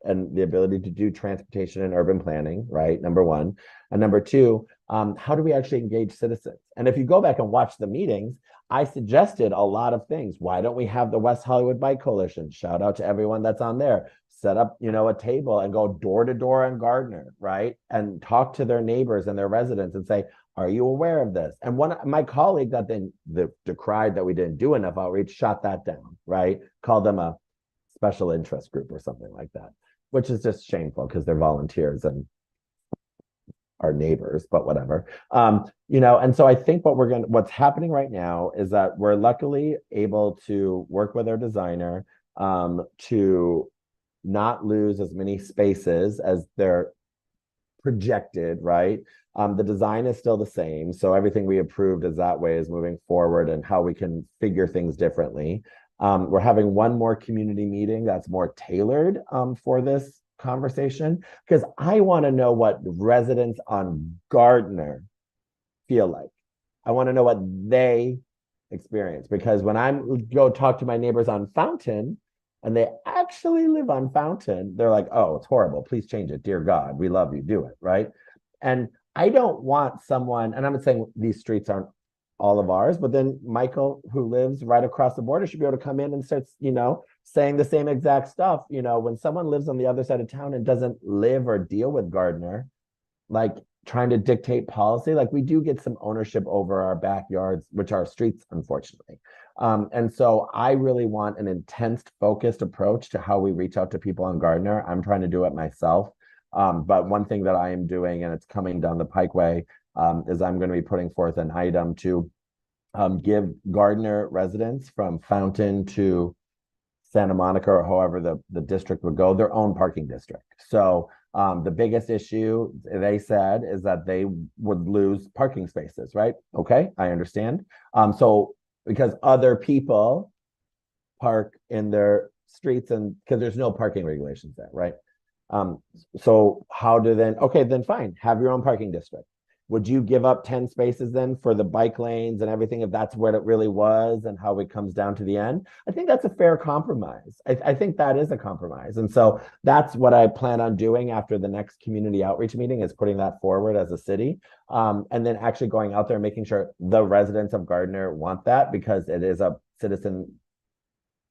Speaker 7: the ability to do transportation and urban planning, right? Number one. And number two, how do we actually engage citizens? And if you go back and watch the meetings, I suggested a lot of things. Why don't we have the West Hollywood Bike Coalition? Shout out to everyone that's on there. Set up, a table and go door to door in Gardner, right? And talk to their neighbors and their residents and say, are you aware of this? And my colleague that then decried that we didn't do enough outreach shot that down, right? Called them a special interest group or something like that, which is just shameful because they're volunteers and our neighbors, but whatever. And so I think what's happening right now is that we're luckily able to work with our designer to not lose as many spaces as they're projected, right? The design is still the same. So everything we approved is that way is moving forward and how we can figure things differently. We're having one more community meeting that's more tailored for this conversation because I want to know what residents on Gardner feel like. I want to know what they experience because when I go talk to my neighbors on Fountain and they actually live on Fountain, they're like, oh, it's horrible. Please change it. Dear God, we love you. Do it. Right. And I don't want someone, and I'm not saying these streets aren't all of ours, but then Michael, who lives right across the border, should be able to come in and start, saying the same exact stuff. When someone lives on the other side of town and doesn't live or deal with Gardner, like trying to dictate policy, like we do get some ownership over our backyards, which are streets, unfortunately. And so I really want an intense, focused approach to how we reach out to people on Gardner. I'm trying to do it myself. But one thing that I am doing, and it's coming down the pikeway, is I'm going to be putting forth an item to give Gardner residents from Fountain to Santa Monica or however the district would go, their own parking district. So the biggest issue they said is that they would lose parking spaces, right? Okay, I understand. So because other people park in their streets and because there's no parking regulations there, right? So how do then, okay, then fine, have your own parking district. Would you give up 10 spaces then for the bike lanes and everything if that's what it really was and how it comes down to the end? I think that's a fair compromise. I think that is a compromise. And so that's what I plan on doing after the next community outreach meeting is putting that forward as a city. And then actually going out there and making sure the residents of Gardner want that because it is a citizen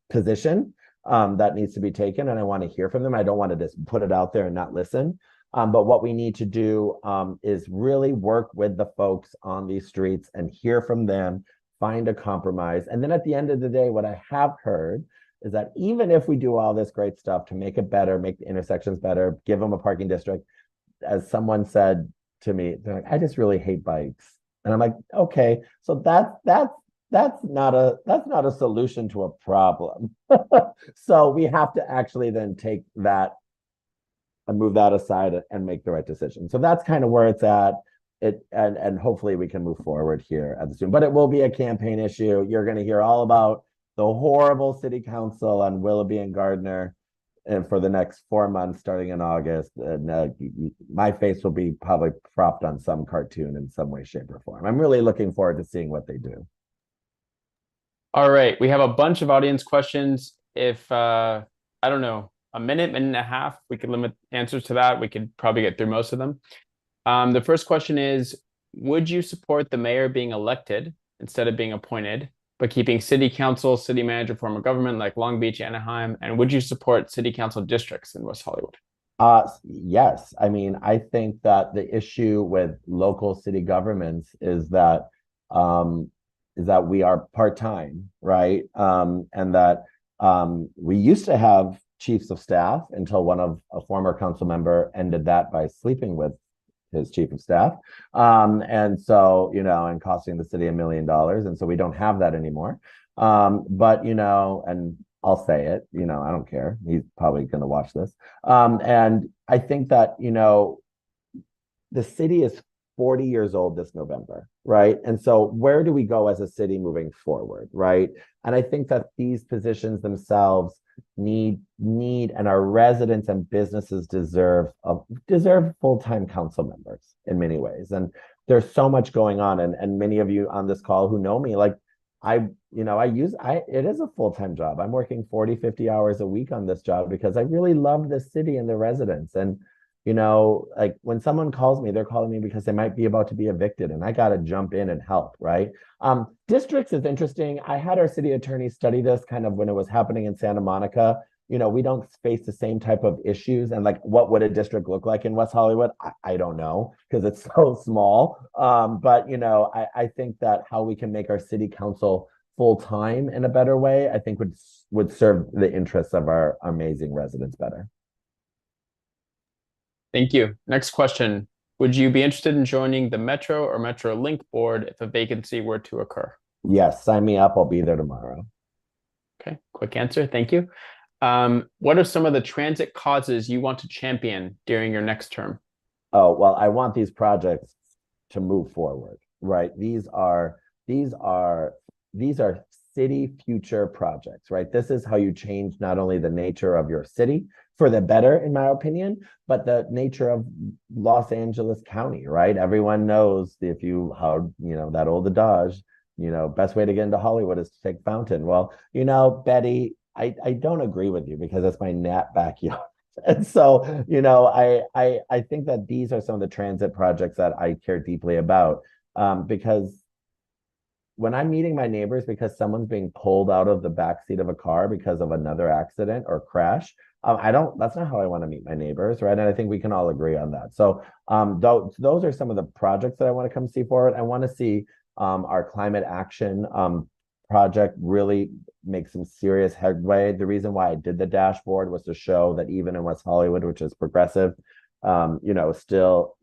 Speaker 7: position that needs to be taken. And I want to hear from them. I don't want to just put it out there and not listen. But what we need to do is really work with the folks on these streets and hear from them, find a compromise. And then at the end of the day, what I have heard is that even if we do all this great stuff to make it better, make the intersections better, give them a parking district, as someone said to me, they're like, I just really hate bikes. And I'm like, okay, so that's not a solution to a problem. So we have to actually then take that and move that aside and make the right decision. So that's kind of where it's at. And hopefully we can move forward here at the Zoom. But it will be a campaign issue. You're going to hear all about the horrible city council on Willoughby and Gardner and for the next 4 months starting in August. And my face will be probably propped on some cartoon in some way, shape, or form. I'm really looking forward to seeing what they do.
Speaker 1: All right, we have a bunch of audience questions. If I don't know, a minute and a half, we could limit answers to that. We could probably get through most of them. The first question is, would you support the mayor being elected instead of being appointed, but keeping city council, city manager form of government like Long Beach, Anaheim? And would you support city council districts in West Hollywood?
Speaker 7: Yes. I mean, I think that the issue with local city governments um, is that we are part-time, right? And that we used to have chiefs of staff until a former council member ended that by sleeping with his chief of staff. And so, and costing the city $1 million. And so we don't have that anymore. But, and I'll say it, I don't care. He's probably going to watch this. And I think that, the city is 40 years old this November, right? And so where do we go as a city moving forward, right? And I think that these positions themselves need and our residents and businesses deserve full-time council members in many ways. And there's so much going on. And many of you on this call who know me, like it is a full-time job. I'm working 40, 50 hours a week on this job because I really love the city and the residents. And, like when someone calls me, they're calling me because they might be about to be evicted and I got to jump in and help, right? Districts is interesting. I had our city attorney study this kind of when it was happening in Santa Monica. We don't face the same type of issues. And like, what would a district look like in West Hollywood? I don't know because it's so small. But, I think that how we can make our city council full-time in a better way, I think would serve the interests of our amazing residents better.
Speaker 1: Thank you. Next question. Would you be interested in joining the Metro or Metro Link board if a vacancy were to occur?
Speaker 7: Yes, sign me up. I'll be there tomorrow.
Speaker 1: Okay, quick answer. Thank you. What are some of the transit causes you want to champion during your next term?
Speaker 7: Oh, well, I want these projects to move forward, right? These are city future projects, right? This is how you change not only the nature of your city for the better, in my opinion, but the nature of Los Angeles County, right? Everyone knows that old adage, best way to get into Hollywood is to take Fountain. Well, Betty, I don't agree with you because it's my Nat backyard. And so, I think that these are some of the transit projects that I care deeply about, because when I'm meeting my neighbors because someone's being pulled out of the backseat of a car because of another accident or crash, that's not how I want to meet my neighbors, right? And I think we can all agree on that. So those are some of the projects that I want to come see forward. I want to see our climate action project really make some serious headway. The reason why I did the dashboard was to show that even in West Hollywood, which is progressive, still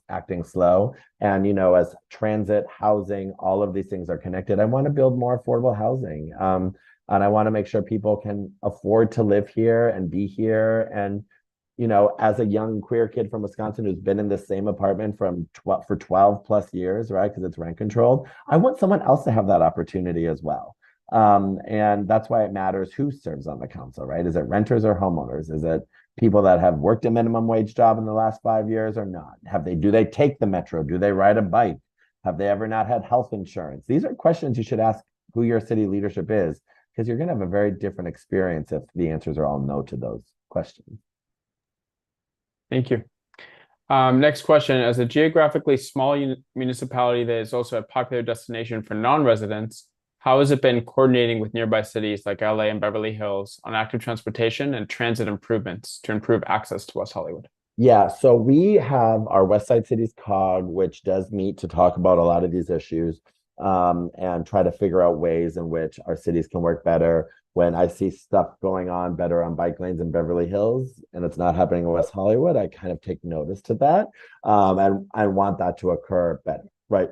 Speaker 7: acting slow. And, as transit, housing, all of these things are connected. I want to build more affordable housing. And I want to make sure people can afford to live here and be here. And, as a young queer kid from Wisconsin who's been in the same apartment for 12 plus years, right? Because it's rent controlled. I want someone else to have that opportunity as well. And that's why it matters who serves on the council, right? Is it renters or homeowners? Is it people that have worked a minimum wage job in the last 5 years or not? Do they take the metro? Do they ride a bike? Have they ever not had health insurance? These are questions you should ask who your city leadership is, because you're going to have a very different experience if the answers are all no to those questions.
Speaker 1: Thank you. Next question. As a geographically small municipality that is also a popular destination for non-residents, how has it been coordinating with nearby cities like LA and Beverly Hills on active transportation and transit improvements to improve access to West Hollywood?
Speaker 7: Yeah, so we have our West Side Cities COG, which does meet to talk about a lot of these issues, and try to figure out ways in which our cities can work better. When I see stuff going on better on bike lanes in Beverly Hills and it's not happening in West Hollywood, I kind of take notice to that. And I want that to occur better, right?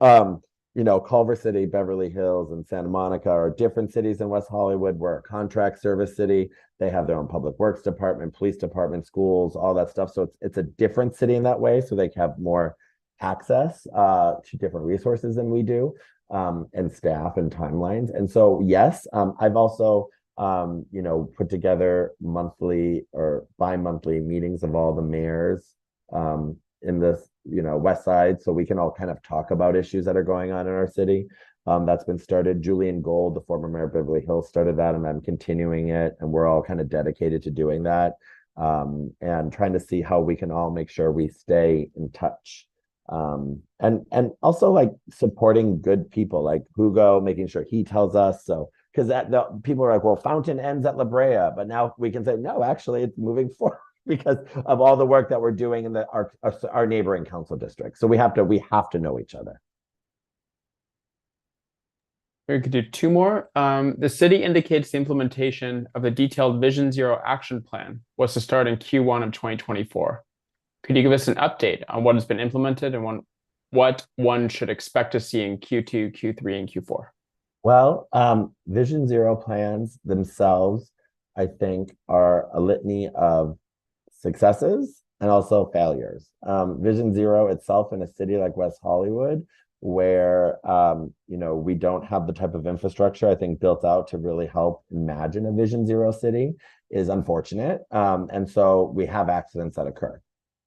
Speaker 7: Culver City, Beverly Hills, and Santa Monica are different cities in West Hollywood. We're a contract service city. They have their own public works department, police department, schools, all that stuff. So it's a different city in that way. So they have more access to different resources than we do, and staff and timelines. And so, yes, I've also, put together monthly or bi-monthly meetings of all the mayors in this, West Side, so we can all kind of talk about issues that are going on in our city. That's been started. Julian Gold, the former mayor of Beverly Hills, started that, and I'm continuing it. And we're all kind of dedicated to doing that, and trying to see how we can all make sure we stay in touch. And also like supporting good people like Hugo, making sure he tells us. So because people are like, well, Fountain ends at La Brea, but now we can say, no, actually it's moving forward. because of all the work that we're doing in our neighboring council districts. So we have to know each other.
Speaker 1: We could do two more. The city indicates the implementation of the detailed Vision Zero action plan was to start in Q1 of 2024. Could you give us an update on what has been implemented and what one should expect to see in Q2, Q3, and Q4?
Speaker 7: Well, Vision Zero plans themselves, I think, are a litany of successes and also failures. Vision Zero itself in a city like West Hollywood, where we don't have the type of infrastructure I think built out to really help imagine a Vision Zero city, is unfortunate. And so we have accidents that occur,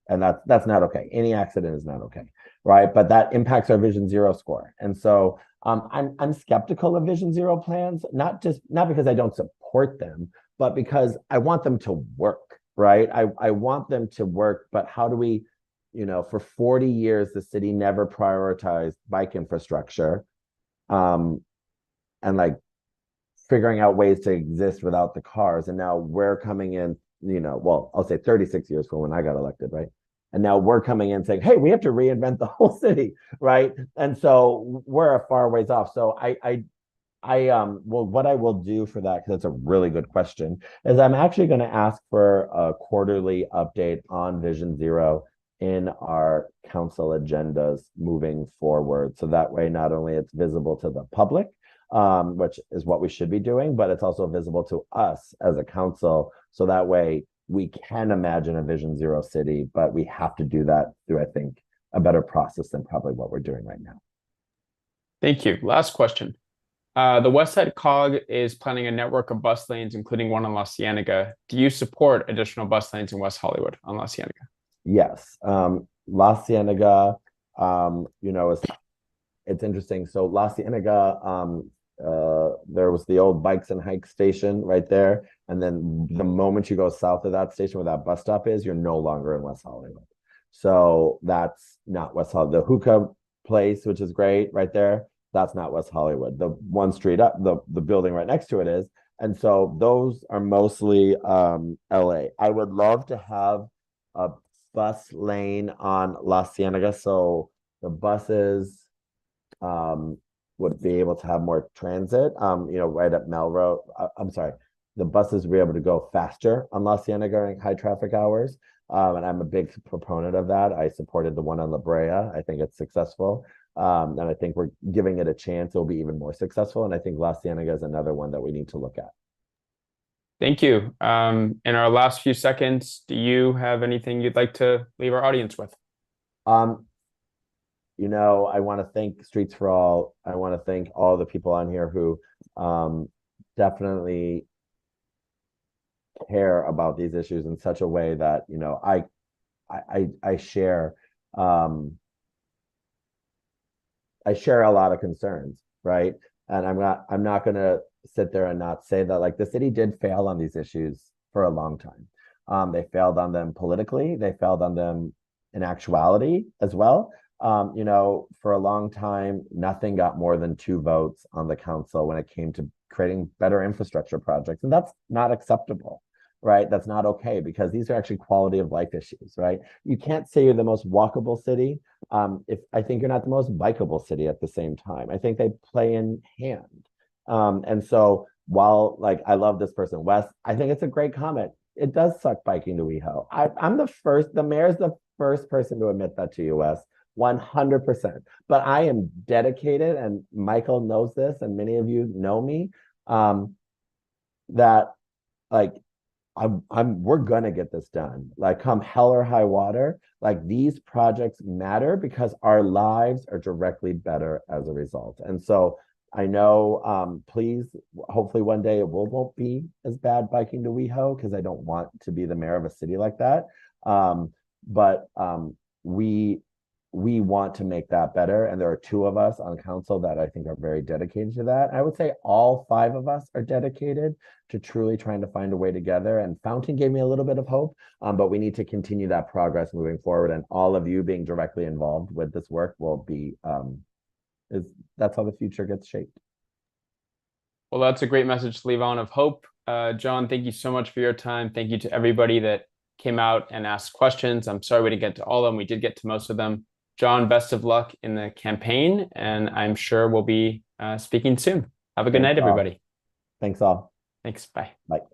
Speaker 7: and that's not okay. Any accident is not okay, right? But that impacts our Vision Zero score. And so I'm skeptical of Vision Zero plans, not because I don't support them, but because I want them to work, right? I want them to work, but how do we, for 40 years, the city never prioritized bike infrastructure, and like figuring out ways to exist without the cars. And now we're coming in, well, I'll say 36 years from when I got elected, right? And now we're coming in saying, hey, we have to reinvent the whole city, right? And so we're a far ways off. So well, what I will do for that, because that's a really good question, is I'm actually going to ask for a quarterly update on Vision Zero in our council agendas moving forward. So that way, not only it's visible to the public, which is what we should be doing, but it's also visible to us as a council. So that way we can imagine a Vision Zero city, but we have to do that through, I think, a better process than probably what we're doing right now.
Speaker 1: Thank you. Last question. The West Side COG is planning a network of bus lanes, including one on La Cienega. Do you support additional bus lanes in West Hollywood on La Cienega?
Speaker 7: Yes. La Cienega, it's interesting. So La Cienega, there was the old Bikes and Hikes station right there. And then the moment you go south of that station where that bus stop is, you're no longer in West Hollywood. So that's not West Hollywood. The hookah place, which is great right there, that's not West Hollywood. The one street up, the building right next to it is. And so those are mostly LA. I would love to have a bus lane on La Cienega, so the buses would be able to have more transit, right at Melrose. I'm sorry, the buses would be able to go faster on La Cienega during high traffic hours. And I'm a big proponent of that. I supported the one on La Brea. I think it's successful. And I think we're giving it a chance. It'll be even more successful. And I think La Cienega is another one that we need to look at.
Speaker 1: Thank you. In our last few seconds, do you have anything you'd like to leave our audience with?
Speaker 7: I want to thank Streets for All. I want to thank all the people on here who definitely care about these issues in such a way that, I share a lot of concerns, right? And I'm not going to sit there and not say that, like, the city did fail on these issues for a long time. They failed on them politically. They failed on them in actuality as well. For a long time, nothing got more than 2 votes on the council when it came to creating better infrastructure projects. And that's not acceptable, right? That's not okay, because these are actually quality of life issues, right? You can't say you're the most walkable city if I think you're not the most bikeable city at the same time. I think they play in hand. And so while, like, I love this person, Wes, I think it's a great comment. It does suck biking to WeHo. The mayor's the first person to admit that to you, Wes, 100%. But I am dedicated, and Michael knows this, and many of you know me, that, like, we're gonna get this done. Like, come hell or high water, like, these projects matter because our lives are directly better as a result. And so I know, please, hopefully one day it won't be as bad biking to WeHo, because I don't want to be the mayor of a city like that. But we want to make that better. And there are 2 of us on council that I think are very dedicated to that. I would say all 5 of us are dedicated to truly trying to find a way together. And Fountain gave me a little bit of hope, but we need to continue that progress moving forward. And all of you being directly involved with this work will be, that's how the future gets shaped.
Speaker 1: Well, that's a great message to leave on, of hope. John, thank you so much for your time. Thank you to everybody that came out and asked questions. I'm sorry we didn't get to all of them. We did get to most of them. John, best of luck in the campaign, and I'm sure we'll be speaking soon. Have a good night,
Speaker 7: Thanks all.
Speaker 1: everybody.
Speaker 7: Thanks all.
Speaker 1: Thanks. Bye.
Speaker 7: Bye.